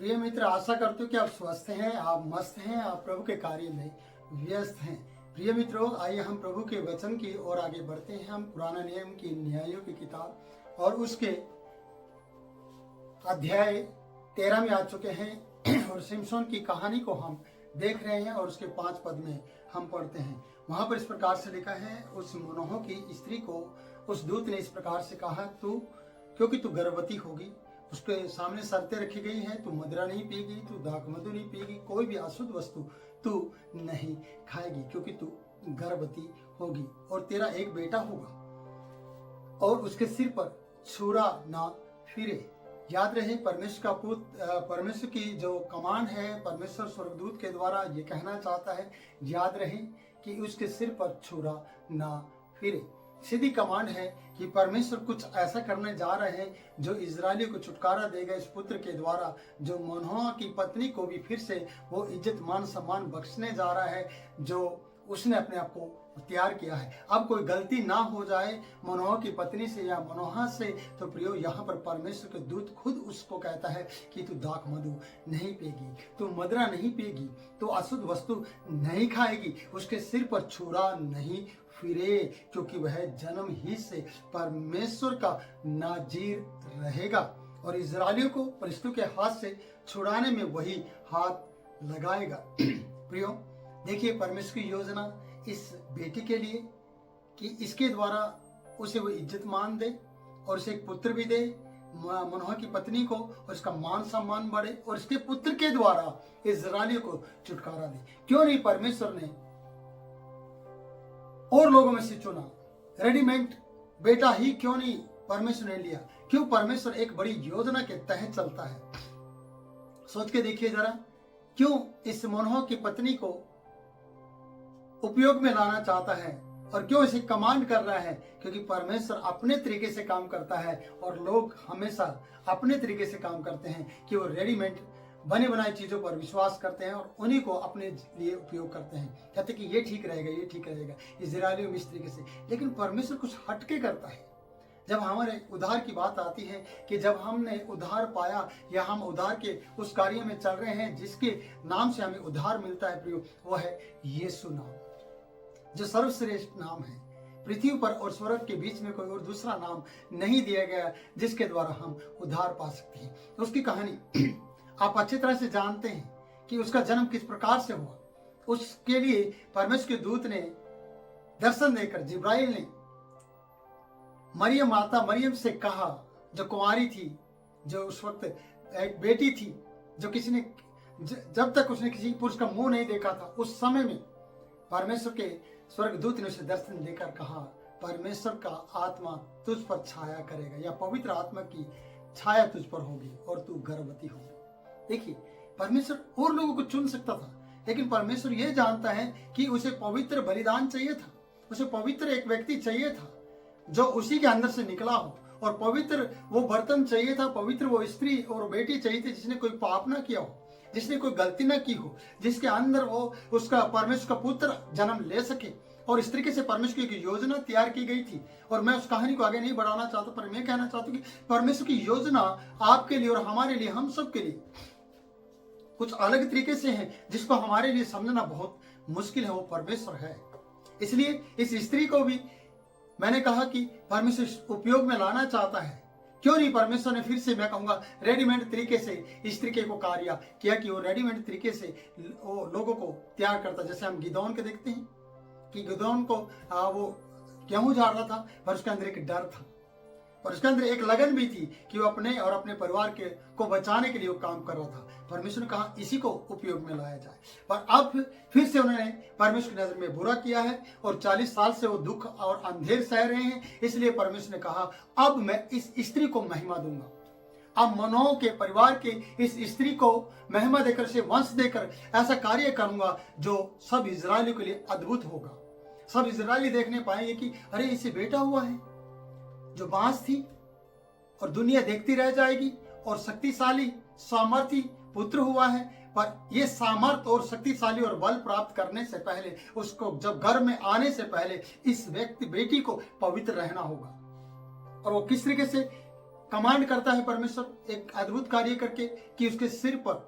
प्रिय मित्र, आशा करते हो कि आप स्वस्थ हैं, आप मस्त हैं, आप प्रभु के कार्य में व्यस्त हैं। प्रिय मित्रों, आइए हम प्रभु के वचन की ओर आगे बढ़ते हैं। हम पुराना नियम की न्यायों की किताब और उसके अध्याय 13 में आ चुके हैं और सिमसोन की कहानी को हम देख रहे हैं और उसके 5 पद में हम पढ़ते हैं। वहां पर इस प्रकार से लिखा है, उस मनोह की स्त्री को उस दूत ने इस प्रकार से कहा, तू क्योंकि तू गर्भवती होगी, उसके सामने शर्तें रखी गई हैं, तू मदिरा नहीं पिएगी, तू दाखमधु नहीं पिएगी, कोई भी अशुद्ध वस्तु तू नहीं खाएगी, क्योंकि तू गर्भवती होगी और तेरा एक बेटा होगा और उसके सिर पर छुरा ना फिरे। याद रहे, परमेश्वर की जो कमांड है, परमेश्वर स्वर्गदूत के द्वारा ये कहना चाहता है, याद रहे कि उसके सिर पर छुरा ना फिरे। सीधी कमांड है कि परमेश्वर कुछ ऐसा करने जा रहे हैं जो इजरायलियों को छुटकारा देगा इस पुत्र के द्वारा, जो मनोह की पत्नी को भी फिर से वो इज्जत मान सम्मान बख्शने जा रहा है जो उसने अपने आप को तैयार किया है। अब कोई गलती ना हो जाए मनोह की पत्नी से या मनोहा से, तो प्रियो यहाँ पर परमेश्वर के दूत खुद उसको कहता है कि तू दाख मधु नहीं पिएगी, तू मदिरा नहीं पिएगी, तू अशुद्ध वस्तु नहीं खाएगी, उसके सिर पर छुरा नहीं फिरे, क्योंकि वह जन्म ही से परमेश्वर का नाजीर रहेगा और इजरायलियों को फलिश्तियों के हाथ से छुड़ाने में वही हाथ लगाएगा। प्रियो, देखिए परमेश्वर की योजना इस बेटी के लिए कि इसके द्वारा उसे वो इज्जत मान दे और उसे एक पुत्र भी दे, मनोह की पत्नी को, और उसका मान सम्मान बढ़े और इसके पुत्र के द्वारा इजरायलियों को छुटकारा दे। क्यों नहीं परमेश्वर ने और लोगों में से चुना? रेडीमेड बेटा ही क्यों नहीं परमेश्वर ने लिया? क्यों परमेश्वर एक बड़ी योजना के तहत चलता है? सोच के देखिए जरा, क्यों इस मनोह की पत्नी को उपयोग में लाना चाहता है और क्यों इसे कमांड कर रहा है? क्योंकि परमेश्वर अपने तरीके से काम करता है और लोग हमेशा अपने तरीके से काम करते हैं कि वो रेडीमेड बने बनाई चीजों पर विश्वास करते हैं और उन्हीं को अपने लिए उपयोग करते हैं। कहते कि ये ठीक रहेगा, ये ठीक रहेगा, इजरायलियों में इस तरीके से। लेकिन परमेश्वर कुछ हटके करता है। जब हमारे उद्धार की बात आती है कि जब हमने उद्धार पाया या हम उद्धार के उस कार्य में चल रहे हैं जिसके नाम से हमें उद्धार मिलता है प्रियो, वो है यीशु नाम, जो सर्वश्रेष्ठ नाम है। पृथ्वी पर और स्वर्ग के बीच में कोई और दूसरा नाम नहीं दिया गया जिसके द्वारा हम उद्धार पा सकते हैं। तो उसकी कहानी आप अच्छी तरह से जानते हैं कि उसका जन्म किस प्रकार से हुआ। उसके लिए परमेश्वर के दूत ने दर्शन देकर, जिब्राइल ने मरियम से कहा, जो कुंवारी थी, जो उस वक्त एक बेटी थी, जो किसी ने जब तक उसने किसी पुरुष का मुंह नहीं देखा था, उस समय में परमेश्वर के स्वर्गदूत ने उसे दर्शन देकर कहा, परमेश्वर का आत्मा तुझ पर छाया करेगा या पवित्र आत्मा की छाया तुझ पर होगी और तू गर्भवती होगी। देखिए, परमेश्वर और लोगों को चुन सकता था, लेकिन परमेश्वर यह जानता है कि उसे पवित्र बलिदान चाहिए था, उसे पवित्र एक व्यक्ति चाहिए था जो उसी के अंदर से निकला हो, और पवित्र वो बर्तन चाहिए था, पवित्र वो स्त्री और बेटी चाहिए थी जिसने कोई पाप ना किया हो, जिसने कोई गलती ना की हो, जिसके अंदर वो उसका परमेश्वर का पुत्र जन्म ले सके। और इस तरीके से परमेश्वर की योजना तैयार की गई थी। और मैं उस कहानी को आगे नहीं बढ़ाना चाहता, पर मैं कहना चाहता हूँ कि परमेश्वर की योजना आपके लिए और हमारे लिए, हम सब के लिए कुछ अलग तरीके से है जिसको हमारे लिए समझना बहुत मुश्किल है। वो परमेश्वर है। इसलिए इस स्त्री को भी मैंने कहा कि परमेश्वर उपयोग में लाना चाहता है। क्यों नहीं परमेश्वर ने फिर से, मैं कहूंगा, रेडीमेड तरीके से इस तरीके को कार्य किया कि वो रेडीमेड तरीके से वो लोगों को तैयार करता। जैसे हम गिदौन के देखते हैं कि गिदौन को वो गेहूं झाड़ रहा था, पर उसके अंदर एक डर था और उसके अंदर एक लगन भी थी कि वो अपने और अपने परिवार को बचाने के लिए वो काम कर रहा था। परमेश्वर ने कहा इसी को उपयोग में लाया जाए, पर अब फिर से उन्होंने परमेश्वर की नजर में बुरा किया है और 40 साल से वो दुख और अंधेर सह रहे हैं। इसलिए परमेश्वर ने कहा, अब मैं इस स्त्री को महिमा दूंगा। अब मनोह के परिवार के इस स्त्री को महिमा देकर, से वंश देकर ऐसा कार्य करूंगा जो सब इजरायलियों के लिए अद्भुत होगा। सब इजरायली देखने पाएंगे कि अरे, इसे बेटा हुआ है जो बांस थी, और दुनिया देखती रह जाएगी। और शक्तिशाली सामर्थी पुत्र हुआ है, पर यह सामर्थ और शक्तिशाली और बल प्राप्त करने से पहले, उसको जब घर में आने से पहले, इस व्यक्ति बेटी को पवित्र रहना होगा। और वो किस तरीके से कमांड करता है परमेश्वर एक अद्भुत कार्य करके कि उसके सिर पर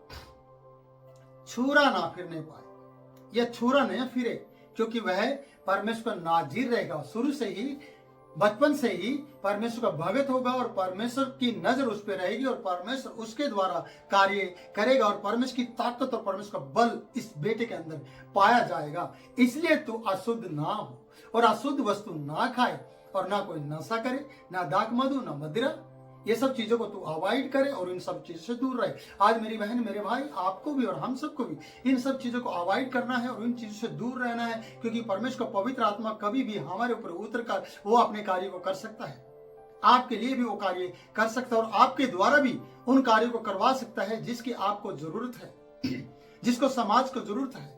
छुरा ना फिरने पाए या छुरा न फिरे, क्योंकि वह परमेश्वर का नाजीर रहेगा। शुरू से ही, बचपन से ही परमेश्वर का भगत होगा और परमेश्वर की नजर उस पर रहेगी और परमेश्वर उसके द्वारा कार्य करेगा और परमेश्वर की ताकत और परमेश्वर का बल इस बेटे के अंदर पाया जाएगा। इसलिए तू अशुद्ध ना हो और अशुद्ध वस्तु ना खाए और ना कोई नशा करे, ना दाक मधु, ना मदिरा, ये सब चीजों को तू अवॉइड करे और इन सब चीजों से दूर रहे। आज मेरी बहन, मेरे भाई, आपको भी और हम सबको भी इन सब चीजों को अवॉइड करना है और इन चीजों से दूर रहना है, क्योंकि परमेश्वर का पवित्र आत्मा कभी भी हमारे ऊपर उतर कर वो अपने कार्य को कर सकता है। आपके लिए भी वो कार्य कर सकता है और आपके द्वारा भी उन कार्यों को करवा सकता है जिसकी आपको जरूरत है, जिसको समाज को जरूरत है।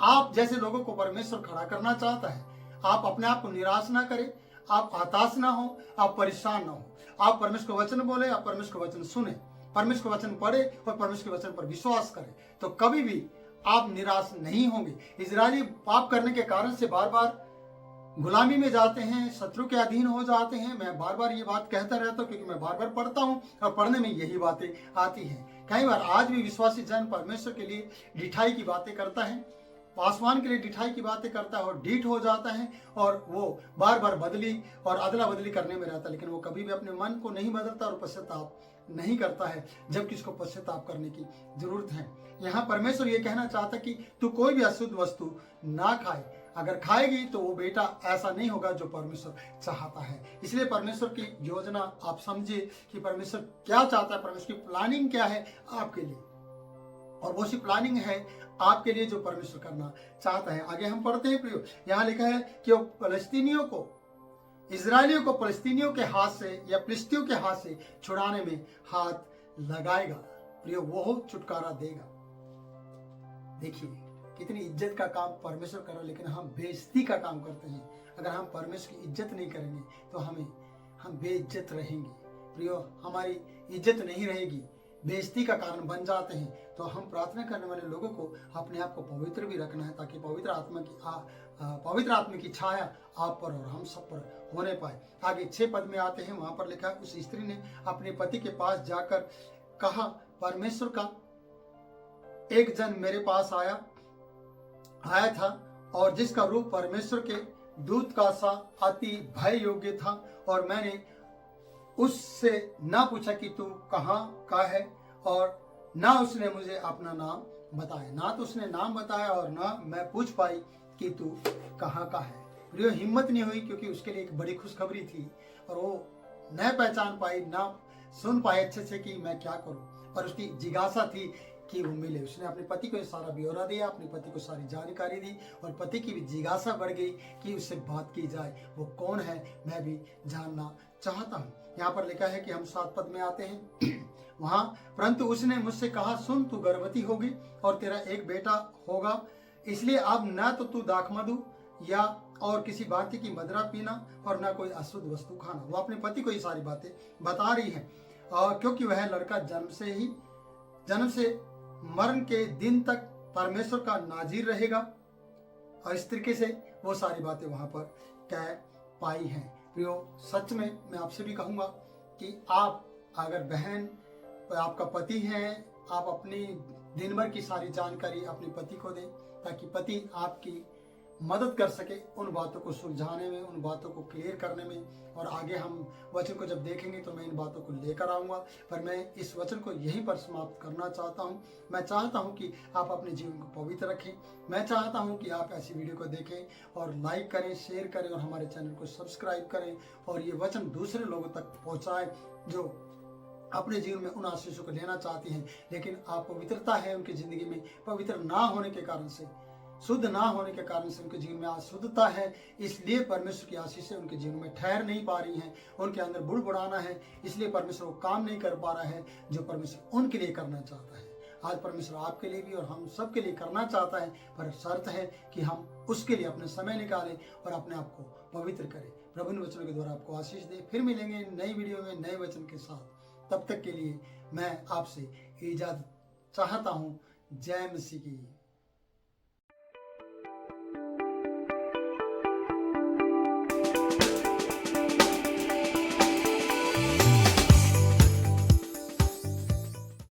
आप जैसे लोगों को परमेश्वर खड़ा करना चाहता है। आप अपने आप को निराश ना करें, आप हताश ना हो, आप परेशान ना हो। आप परमेश्वर का वचन बोले, आप परमेश्वर का वचन सुने, परमेश्वर का वचन पढ़े और परमेश्वर के वचन पर विश्वास करें, तो कभी भी आप निराश नहीं होंगे। इजरायली पाप करने के कारण से बार बार गुलामी में जाते हैं, शत्रु के अधीन हो जाते हैं। मैं बार बार ये बात कहता रहता हूँ क्योंकि मैं बार बार पढ़ता हूँ और पढ़ने में यही बातें आती हैं। कई बार आज भी विश्वासी जन परमेश्वर के लिए ढिठाई की बातें करता है, पासवान के लिए ढिठाई की बातें करता है और ढीठ हो जाता है और वो बार बार बदली और अदला बदली करने में रहता है, लेकिन वो कभी भी अपने मन को नहीं बदलता और पश्चाताप नहीं करता है, जबकि उसको पश्चाताप करने की जरूरत है। यहाँ परमेश्वर ये कहना चाहता कि तू कोई भी अशुद्ध वस्तु ना खाए। अगर खाएगी तो वो बेटा ऐसा नहीं होगा जो परमेश्वर चाहता है। इसलिए परमेश्वर की योजना आप समझिए कि परमेश्वर क्या चाहता है, परमेश्वर की प्लानिंग क्या है आपके लिए, और वो सी प्लानिंग है आपके लिए जो परमेश्वर करना चाहता है। आगे हम पढ़ते हैं प्रियो, यहाँ लिखा है कि वो फलस्तीनियों को, इजरायलियों को फलस्तीनियों के हाथ से या फिलिस्तियों के हाथ से छुड़ाने में हाथ लगाएगा। प्रियो, वो छुटकारा देगा। देखिए कितनी इज्जत का काम परमेश्वर कर रहा है, लेकिन हम बेइज्जती का काम करते हैं। अगर हम परमेश्वर की इज्जत नहीं करेंगे तो हम बेइज्जत रहेंगे। प्रियो, हमारी इज्जत नहीं रहेगी, बेइज्जती का कारण बन जाते हैं। तो हम प्रार्थना करने वाले लोगों को अपने आप को पवित्र भी रखना है, ताकि पवित्र आत्मा की छाया आप पर और हम सब पर होने पाए। आगे 6 पद में आते हैं, वहां पर लिखा है, उस स्त्री ने अपने पति के पास जाकर कहा, परमेश्वर का एक जन मेरे पास आया था और जिसका रूप परमेश्वर के दूत का सा अति भय योग्य था, और मैंने उससे ना पूछा कि तू कहाँ का है, और ना उसने मुझे अपना नाम बताया। ना तो उसने नाम बताया और ना मैं पूछ पाई कि तू कहाँ का है। प्रियो, हिम्मत नहीं हुई, क्योंकि उसके लिए एक बड़ी खुशखबरी थी और वो न पहचान पाई, ना सुन पाए अच्छे से कि मैं क्या करूं, पर उसकी जिज्ञासा थी कि वो मिले। उसने अपने पति को सारा ब्यौरा दिया, अपने पति को सारी जानकारी दी और पति की भी जिज्ञासा बढ़ गई कि उससे बात की जाए, वो कौन है, मैं भी जानना चाहता हूँ। यहाँ पर लिखा है कि हम 7 पद में आते हैं वहां, परंतु उसने मुझसे कहा, सुन, तू गर्भवती होगी और तेरा एक बेटा होगा, इसलिए अब न तो तू दाखमधु या और किसी भांति की मदिरा पीना और न कोई अशुद्ध वस्तु खाना। वो अपने पति को ये सारी बातें बता रही है, क्योंकि वह लड़का जन्म से मरण के दिन तक परमेश्वर का नाजीर रहेगा। और इस तरीके से वो सारी बातें वहां पर कह पाई हैं। प्रियो, सच में मैं आपसे भी कहूंगा कि आप अगर बहन, आपका पति है, आप अपनी दिन भर की सारी जानकारी अपने पति को दें, ताकि पति आपकी मदद कर सके उन बातों को सुलझाने में, उन बातों को क्लियर करने में। और आगे हम वचन को जब देखेंगे तो मैं इन बातों को लेकर आऊंगा, पर मैं इस वचन को यहीं पर समाप्त करना चाहता हूं। मैं चाहता हूं कि आप अपने जीवन को पवित्र रखें। मैं चाहता हूं कि आप ऐसी वीडियो को देखें और लाइक करें, शेयर करें और हमारे चैनल को सब्सक्राइब करें और ये वचन दूसरे लोगों तक पहुँचाएं जो अपने जीवन में उन आशीषों को लेना चाहती हैं, लेकिन अपवित्रता है उनकी जिंदगी में, पवित्र ना होने के कारण से, शुद्ध ना होने के कारण से उनके जीवन में अशुद्धता है। इसलिए परमेश्वर की आशीषें उनके जीवन में ठहर नहीं पा रही हैं, उनके अंदर बुड़बुड़ाना है, इसलिए परमेश्वर वो काम नहीं कर पा रहा है जो परमेश्वर उनके लिए करना चाहता है। आज परमेश्वर आपके लिए भी और हम सब के लिए करना चाहता है, पर शर्त है कि हम उसके लिए अपने समय निकालें और अपने आप को पवित्र करें। प्रभु इन वचनों के द्वारा आपको आशीष दे। फिर मिलेंगे नई वीडियो में नए वचन के साथ। तब तक के लिए मैं आपसे इजाजत चाहता हूँ। जय मसीह की।